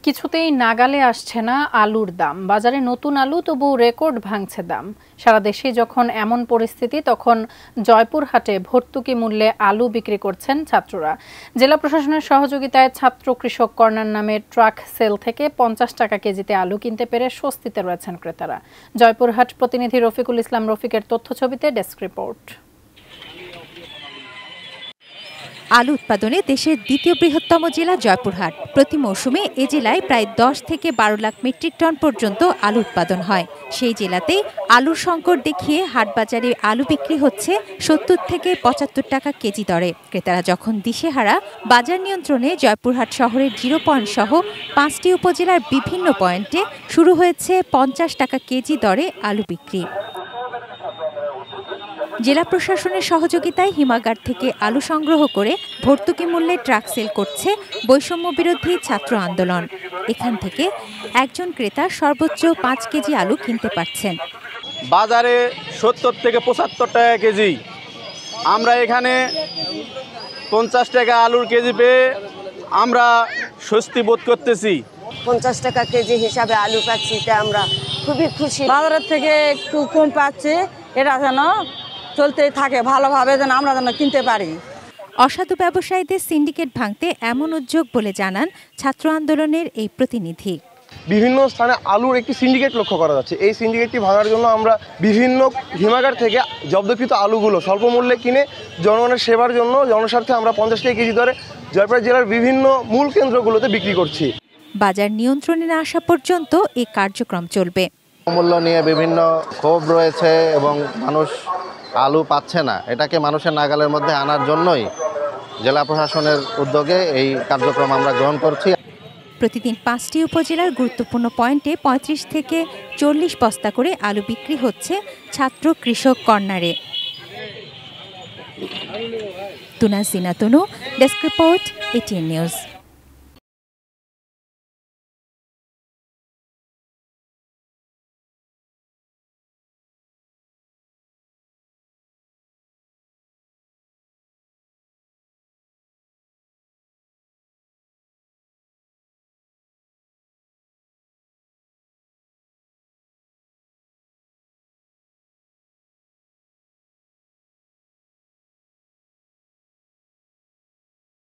কিছুতেই নাগালে আসছে না আলুর দাম। বাজারে নতুন আলু তবু রেকর্ড ভাঙছে দাম। সারা দেশে যখন এমন পরিস্থিতি, তখন জয়পুরহাটে ভর্তুকি মূল্যে আলু বিক্রি করছেন ছাত্ররা। জেলা প্রশাসনের সহযোগিতায় ছাত্র কৃষক কর্নার নামে ট্রাক সেল থেকে 50 টাকা কেজিতে আলু কিনতে পেরে স্বস্তিতে রয়েছেন ক্রেতারা। জয়পুরহাট প্রতিনিধি রফিকুল ইসলাম রফিকের তথ্যছবিতে ডেস্ক রিপোর্ট। আলু উৎপাদনে দেশের দ্বিতীয় বৃহত্তম জেলা জয়পুরহাট। প্রতি মৌসুমে এ জেলায় প্রায় 10 থেকে 12 লাখ মেট্রিক টন পর্যন্ত আলু উৎপাদন হয়। সেই জেলাতেই আলুর সংকট দেখিয়ে হাটবাজারে আলু বিক্রি হচ্ছে 70 থেকে 75 টাকা কেজি দরে। ক্রেতারা যখন দিশেহারা, বাজার নিয়ন্ত্রণে জয়পুরহাট শহরের 0 পয়েন্ট সহ 5টি উপজেলার বিভিন্ন পয়েন্টে শুরু হয়েছে 50 টাকা কেজি দরে আলু বিক্রি। জেলা প্রশাসনের সহযোগিতায় হিমাগার থেকে আলু সংগ্রহ করে ভর্তুকি মূল্যে ট্রাক সেল করছে বৈষম্য বিরোধী ছাত্র আন্দোলন। এখান থেকে একজন ক্রেতা সর্বোচ্চ 5 কেজি আলু কিনতে পারছেন। বাজারে 70 থেকে 75 টাকা কেজি, আমরা এখানে 50 টাকা আলুর কেজি পেয়ে আমরা স্বস্তি বোধ করতেছি। 50 টাকা কেজি হিসাবে আলু পাচ্ছি, আমরা খুবই খুশি। বাজারের থেকে একটু কম পাচ্ছি, এটা যেন চলতেই থাকে ভালোভাবে, যেন আমরা যেন কিনতে পারি। অসাধু ব্যবসায়ীদের সিন্ডিকেট ভাঙতে এমন উদ্যোগ বলে জানান ছাত্র আন্দোলনের এই প্রতিনিধি। বিভিন্ন স্থানে আলুর একটি সিন্ডিকেট লক্ষ্য করা যাচ্ছে। এই সিন্ডিকেটটি ভাঙার জন্য আমরা বিভিন্ন হিমাগার থেকে জব্দকৃত আলুগুলো স্বল্প মূল্যে কিনে জনগণের সেবার জন্য জনস্বার্থে আমরা 50 টাকা কেজি দরে জয়পুরহাট জেলার বিভিন্ন মূল কেন্দ্রগুলোতে বিক্রি করছি। বাজার নিয়ন্ত্রণে না আসা পর্যন্ত এই কার্যক্রম চলবে। মূল্য নিয়ে বিভিন্ন ক্ষোভ রয়েছে এবং মানুষ আলু পাচ্ছে না, এটাকে মানুষের নাগালের মধ্যে আনার জন্যই জেলা প্রশাসনের উদ্যোগে এই কার্যক্রম আমরা গ্রহণ করছি। প্রতিদিন 5টি উপজেলার গুরুত্বপূর্ণ পয়েন্টে 35 থেকে 40 বস্তা করে আলু বিক্রি হচ্ছে ছাত্র কৃষক কর্নারে। তুনা সিনা তনু, ডেস্ক রিপোর্ট, ATN নিউজ।